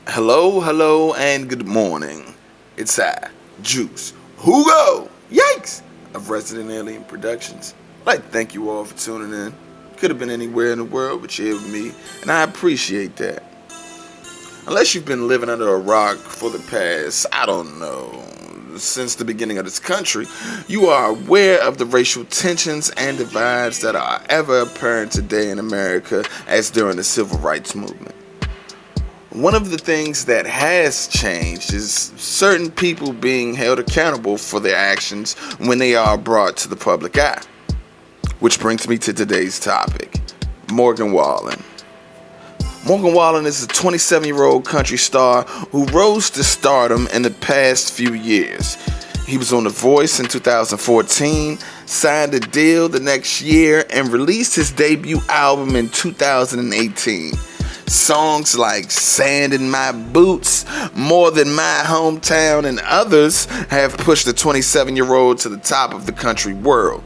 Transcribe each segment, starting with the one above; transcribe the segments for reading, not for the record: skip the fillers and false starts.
Hello, and good morning. It's I, Juice, Hugo, yikes, of Resident Alien Productions. I'd like to thank you all for tuning in. Could have been anywhere in the world, but you're here with me, and I appreciate that. Unless you've been living under a rock for the past, I don't know, since the beginning of this country, you are aware of the racial tensions and divides that are ever apparent today in America as during the Civil Rights Movement. One of the things that has changed is certain people being held accountable for their actions when they are brought to the public eye. Which brings me to today's topic, Morgan Wallen. Morgan Wallen is a 27-year-old country star who rose to stardom in the past few years. He was on The Voice in 2014, signed a deal the next year, and released his debut album in 2018. Songs like Sand in My Boots, More Than My Hometown, and others have pushed the 27-year-old to the top of the country world.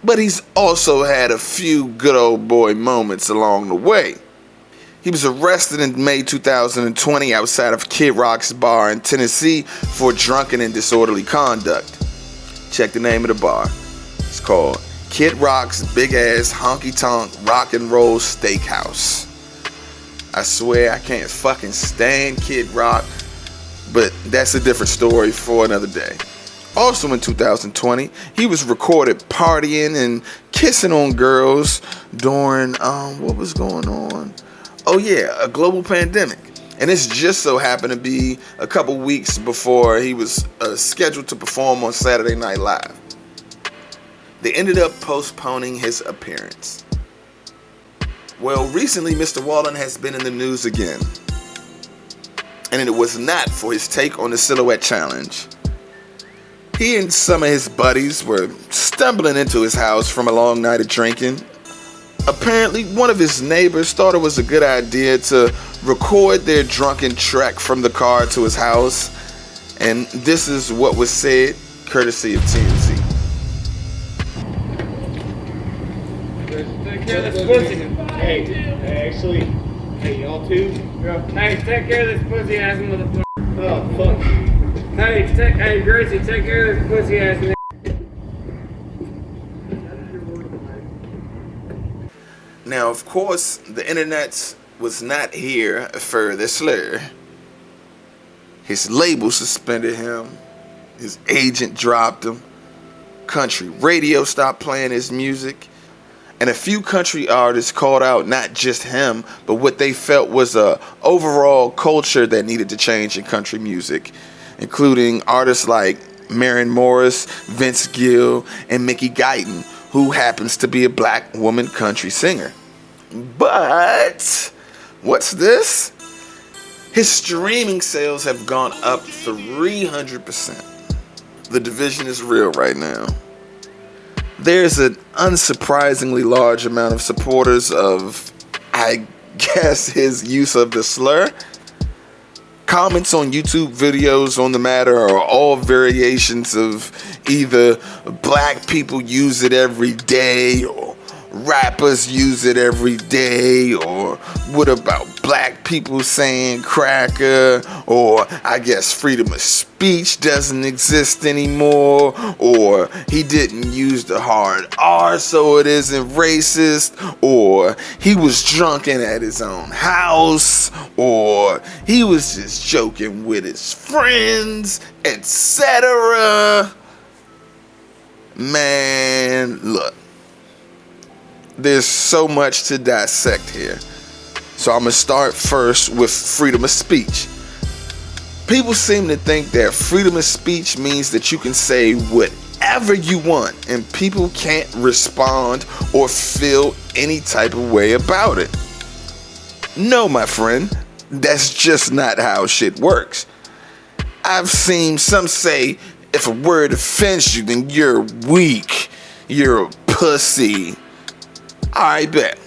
But he's also had a few good old boy moments along the way. He was arrested in May 2020 outside of Kid Rock's bar in Tennessee for drunken and disorderly conduct. Check the name of the bar. It's called Kid Rock's Big Ass Honky Tonk Rock and Roll Steakhouse. I swear I can't fucking stand Kid Rock, but that's a different story for another day. Also in 2020, he was recorded partying and kissing on girls during, what was going on? Oh yeah, a global pandemic. And this just so happened to be a couple weeks before he was scheduled to perform on Saturday Night Live. They ended up postponing his appearance. Well, recently Mr. Wallen has been in the news again. And it was not for his take on the Silhouette Challenge. He and some of his buddies were stumbling into his house from a long night of drinking. Apparently, one of his neighbors thought it was a good idea to record their drunken trek from the car to his house. And this is what was said, courtesy of TMZ. Take care of this pussy. Hey, y'all too? Hey, take care of this pussy ass motherfucker. Oh, fuck. Hey, Gracie, take care of this pussy ass nigga. Now, of course, the internet was not here for the slur. His label suspended him. His agent dropped him. Country radio stopped playing his music. And a few country artists called out not just him, but what they felt was a overall culture that needed to change in country music, including artists like Maren Morris, Vince Gill, and Mickey Guyton, who happens to be a black woman country singer. But what's this? His streaming sales have gone up 300%. The division is real right now. There's an unsurprisingly large amount of supporters of, I guess, his use of the slur. Comments on YouTube videos on the matter are all variations of either black people use it every day, or rappers use it every day, or what about black people saying cracker, or I guess freedom of speech doesn't exist anymore, or he didn't use the hard R so it isn't racist, or he was drunken at his own house, or he was just joking with his friends, etc. Man, look. There's so much to dissect here. So I'm going to start first with freedom of speech. People seem to think that freedom of speech means that you can say whatever you want and people can't respond or feel any type of way about it. No, my friend, that's just not how shit works. I've seen some say if a word offends you, then you're weak, you're a pussy. Alright, bet.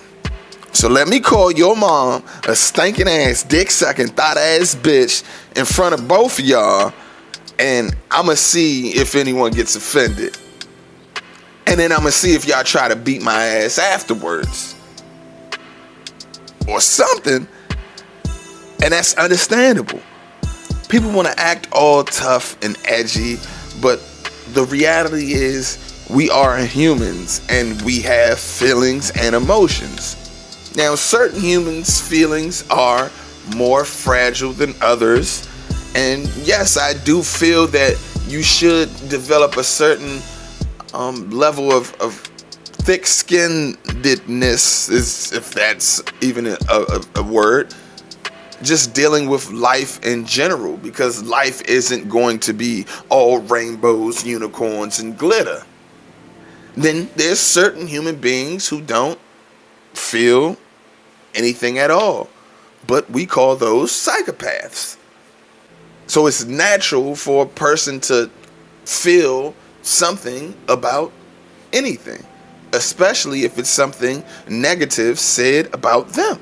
So let me call your mom a stinking ass, dick sucking, thought ass bitch in front of both of y'all, and I'ma see if anyone gets offended. And then I'ma see if y'all try to beat my ass afterwards. Or something. And that's understandable. People want to act all tough and edgy, but the reality is we are humans and we have feelings and emotions. Now, certain humans' feelings are more fragile than others. And yes, I do feel that you should develop a certain level of thick-skinnedness, if that's even a word, just dealing with life in general, because life isn't going to be all rainbows, unicorns, and glitter. Then there's certain human beings who don't feel anything at all, but we call those psychopaths. So it's natural for a person to feel something about anything, especially if it's something negative said about them.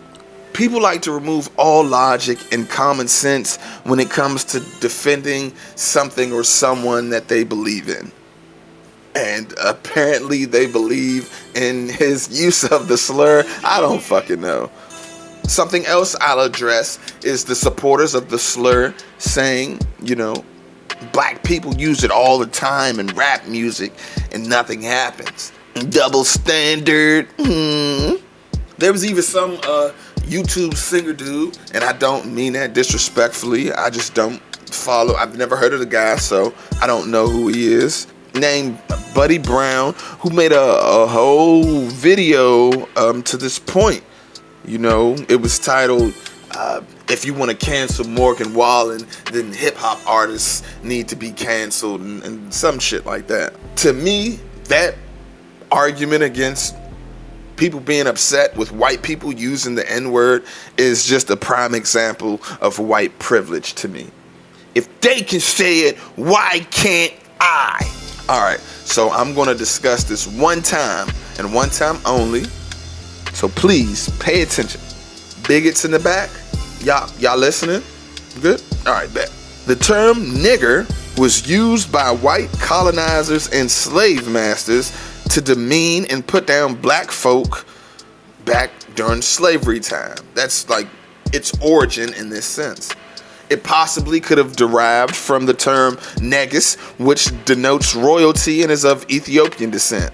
People like to remove all logic and common sense when it comes to defending something or someone that they believe in. And apparently they believe in his use of the slur. I don't fucking know. Something else I'll address is the supporters of the slur saying, black people use it all the time in rap music and nothing happens. Double standard. There was even some YouTube singer dude, and I don't mean that disrespectfully, I just don't follow. I've never heard of the guy, so I don't know who he is. Named Buddy Brown, who made a whole video to this point. It was titled, if you want to cancel Morgan Wallen, then hip-hop artists need to be canceled, and some shit like that. To me, that argument against people being upset with white people using the N-word is just a prime example of white privilege to me. If they can say it, why can't I? Alright, so I'm going to discuss this one time, and one time only. So please, pay attention. Bigots in the back, y'all listening? Good? Alright, bet. The term nigger was used by white colonizers and slave masters to demean and put down black folk back during slavery time. That's like its origin in this sense. It possibly could have derived from the term negus, which denotes royalty and is of Ethiopian descent.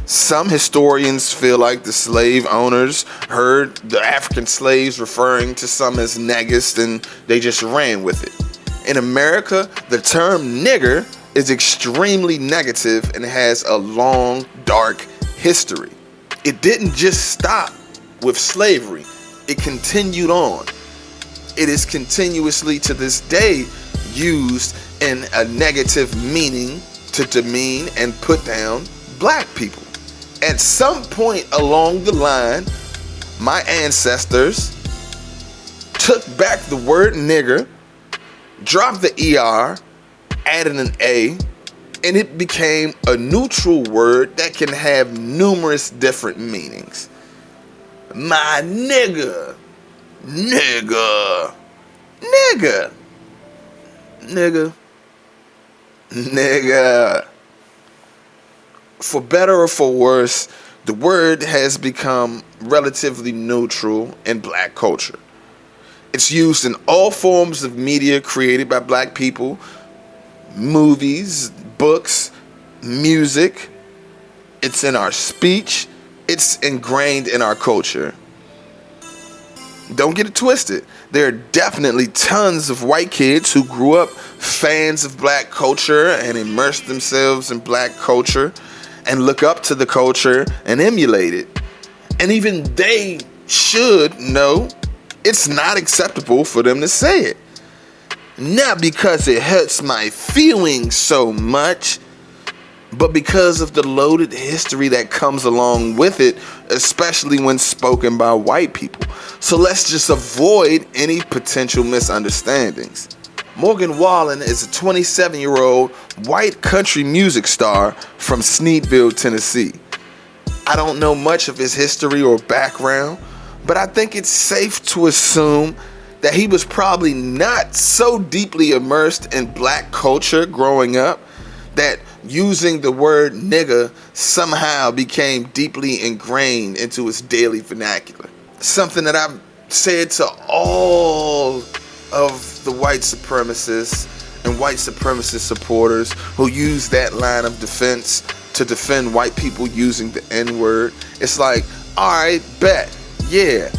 Some historians feel like the slave owners heard the African slaves referring to some as negus and they just ran with it. In America, the term nigger is extremely negative and has a long, dark history. It didn't just stop with slavery. It continued on. It is continuously to this day used in a negative meaning to demean and put down black people. At some point along the line, my ancestors took back the word nigger, dropped the ER, added an A, and it became a neutral word that can have numerous different meanings. My nigga, nigga, nigga, nigga, nigga. For better or for worse, the word has become relatively neutral in black culture. It's used in all forms of media created by black people, movies, books, music. It's in our speech. It's ingrained in our culture. Don't get it twisted. There are definitely tons of white kids who grew up fans of black culture and immersed themselves in black culture and look up to the culture and emulate it. And even they should know it's not acceptable for them to say it. Not because it hurts my feelings so much, but because of the loaded history that comes along with it, especially when spoken by white people. So let's just avoid any potential misunderstandings. Morgan Wallen is a 27-year-old white country music star from Sneedville, Tennessee. I don't know much of his history or background, but I think it's safe to assume that he was probably not so deeply immersed in black culture growing up that using the word nigga somehow became deeply ingrained into his daily vernacular. Something that I've said to all white supremacists and white supremacist supporters who use that line of defense to defend white people using the N-word. It's like, alright, bet, yeah.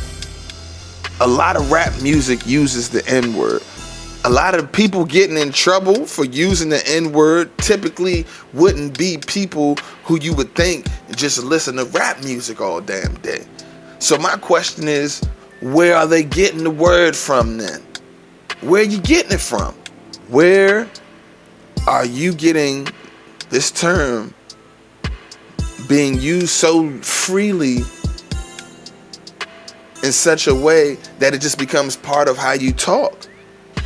A lot of rap music uses the N-word. A lot of people getting in trouble for using the N-word typically wouldn't be people who you would think just listen to rap music all damn day. So my question is, where are they getting the word from then? Where are you getting it from? Where are you getting this term being used so freely in such a way that it just becomes part of how you talk?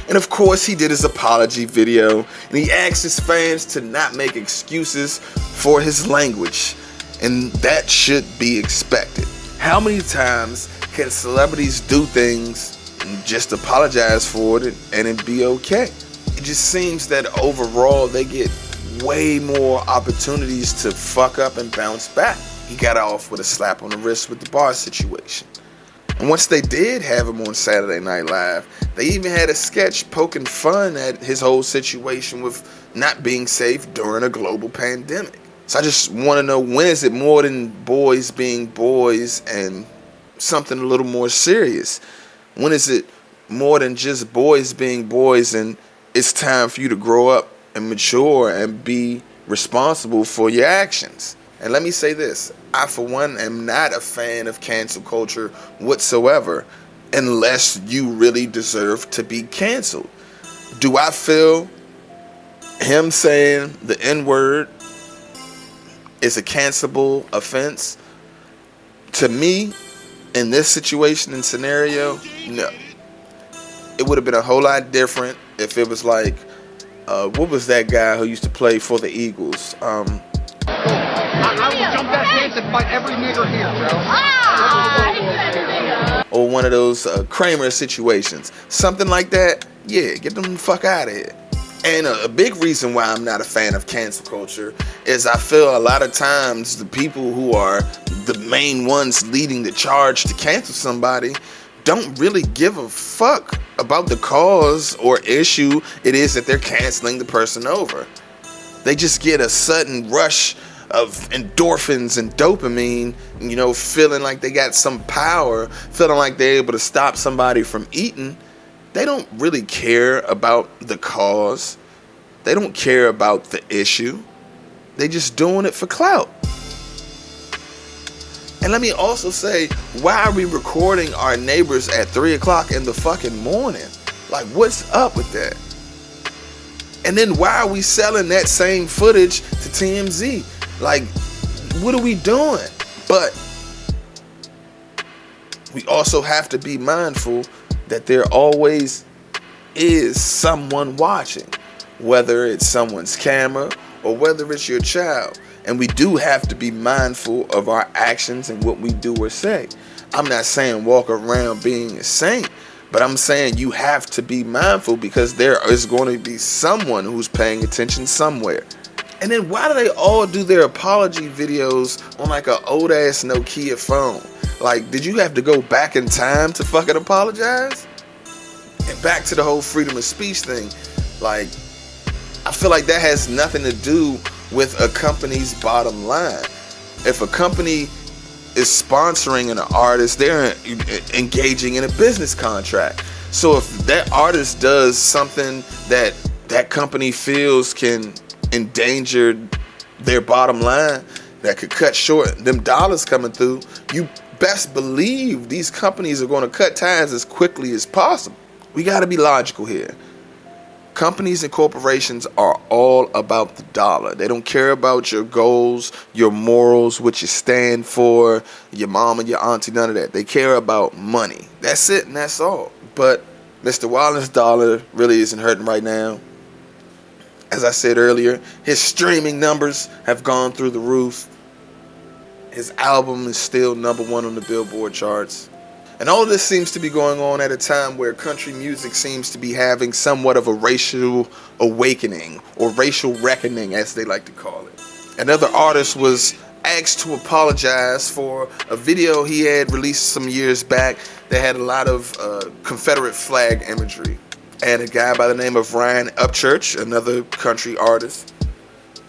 And of course, he did his apology video, and he asked his fans to not make excuses for his language, and that should be expected. How many times can celebrities do things and just apologize for it and it be okay? It just seems that overall they get way more opportunities to fuck up and bounce back. He got off with a slap on the wrist with the bar situation. And once they did have him on Saturday Night Live, they even had a sketch poking fun at his whole situation with not being safe during a global pandemic. So I just want to know, when is it more than boys being boys and something a little more serious? When is it more than just boys being boys and it's time for you to grow up and mature and be responsible for your actions? And let me say this, I for one am not a fan of cancel culture whatsoever unless you really deserve to be canceled. Do I feel him saying the N-word is a cancelable offense? To me, in this situation and scenario, no. It would have been a whole lot different if it was like, what was that guy who used to play for the Eagles? I would jump that fence and fight every nigger here, bro. Or one of those Kramer situations. Something like that, yeah, get them the fuck out of here. And a big reason why I'm not a fan of cancel culture is I feel a lot of times the people who are the main ones leading the charge to cancel somebody don't really give a fuck about the cause or issue it is that they're canceling the person over. They just get a sudden rush of endorphins and dopamine, you know, feeling like they got some power, feeling like they're able to stop somebody from eating. They don't really care about the cause. They don't care about the issue. They just doing it for clout. And let me also say, why are we recording our neighbors at 3 o'clock in the fucking morning? Like, what's up with that? And then why are we selling that same footage to TMZ? Like, what are we doing? But we also have to be mindful that there always is someone watching, whether it's someone's camera or whether it's your child. And we do have to be mindful of our actions and what we do or say. I'm not saying walk around being a saint, but I'm saying you have to be mindful because there is going to be someone who's paying attention somewhere. And then why do they all do their apology videos on like an old ass Nokia phone? Like, did you have to go back in time to fucking apologize? And back to the whole freedom of speech thing. Like, I feel like that has nothing to do with a company's bottom line. If a company is sponsoring an artist, they're engaging in a business contract. So if that artist does something that that company feels can endanger their bottom line, that could cut short them dollars coming through, you best believe these companies are going to cut ties as quickly as possible. We got to be logical here. Companies and corporations are all about the dollar. They don't care about your goals, your morals, what you stand for, your mama, your auntie, none of that. They care about money. That's it, and that's all. But Mr. Wallen's dollar really isn't hurting right now. As I said earlier, his streaming numbers have gone through the roof. His album is still #1 on the Billboard charts. And all of this seems to be going on at a time where country music seems to be having somewhat of a racial awakening, or racial reckoning as they like to call it. Another artist was asked to apologize for a video he had released some years back that had a lot of Confederate flag imagery. And a guy by the name of Ryan Upchurch, another country artist,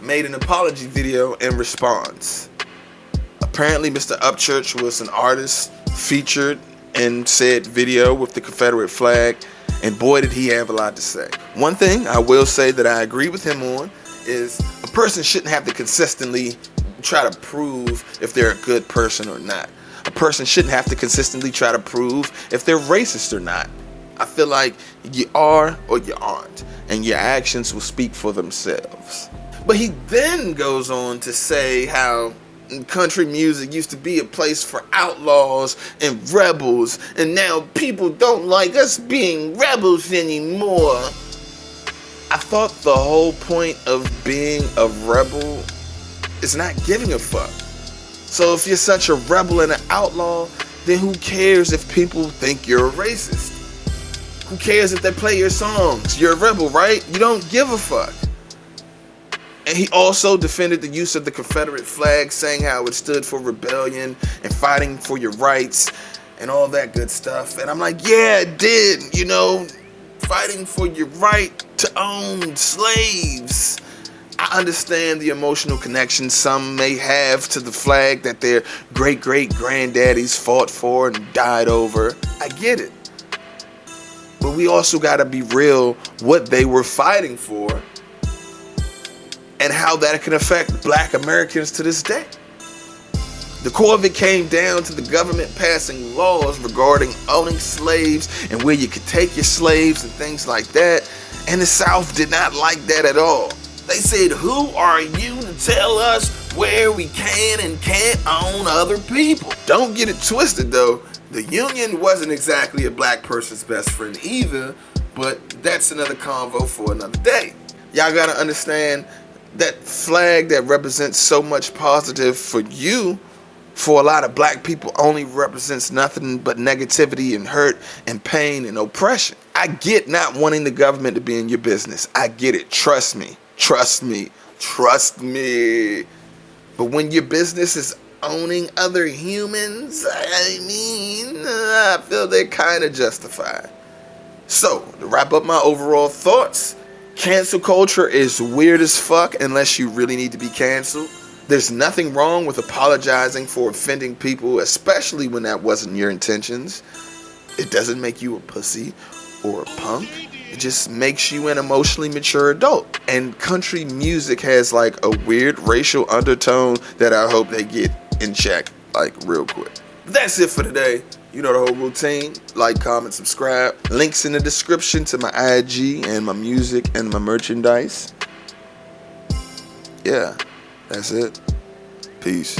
made an apology video in response. Apparently, Mr. Upchurch was an artist featured in said video with the Confederate flag, and boy did he have a lot to say. One thing I will say that I agree with him on is a person shouldn't have to consistently try to prove if they're a good person or not. A person shouldn't have to consistently try to prove if they're racist or not. I feel like you are or you aren't, and your actions will speak for themselves. But he then goes on to say how country music used to be a place for outlaws and rebels, and now people don't like us being rebels anymore. I thought the whole point of being a rebel is not giving a fuck. So if you're such a rebel and an outlaw, then who cares if people think you're a racist? Who cares if they play your songs? You're a rebel, right? You don't give a fuck. And he also defended the use of the Confederate flag, saying how it stood for rebellion and fighting for your rights and all that good stuff. And I'm like, yeah, it did, you know, fighting for your right to own slaves. I understand the emotional connection some may have to the flag that their great-great-granddaddies fought for and died over. I get it. But we also gotta be real what they were fighting for and how that can affect black Americans to this day. The core of it came down to the government passing laws regarding owning slaves and where you could take your slaves and things like that. And the South did not like that at all. They said, who are you to tell us where we can and can't own other people? Don't get it twisted though. The Union wasn't exactly a black person's best friend either, but that's another convo for another day. Y'all gotta understand that flag that represents so much positive for you, for a lot of black people, only represents nothing but negativity and hurt and pain and oppression. I get not wanting the government to be in your business. I get it. Trust me. Trust me. Trust me. But when your business is owning other humans, I feel they're kind of justified. So, to wrap up my overall thoughts, cancel culture is weird as fuck unless you really need to be canceled. There's nothing wrong with apologizing for offending people, especially when that wasn't your intentions. It doesn't make you a pussy or a punk. It just makes you an emotionally mature adult. And country music has like a weird racial undertone that I hope they get in check, like real quick. But that's it for today. You know the whole routine. Like, comment, subscribe. Links in the description to my IG and my music and my merchandise. Yeah, that's it. Peace.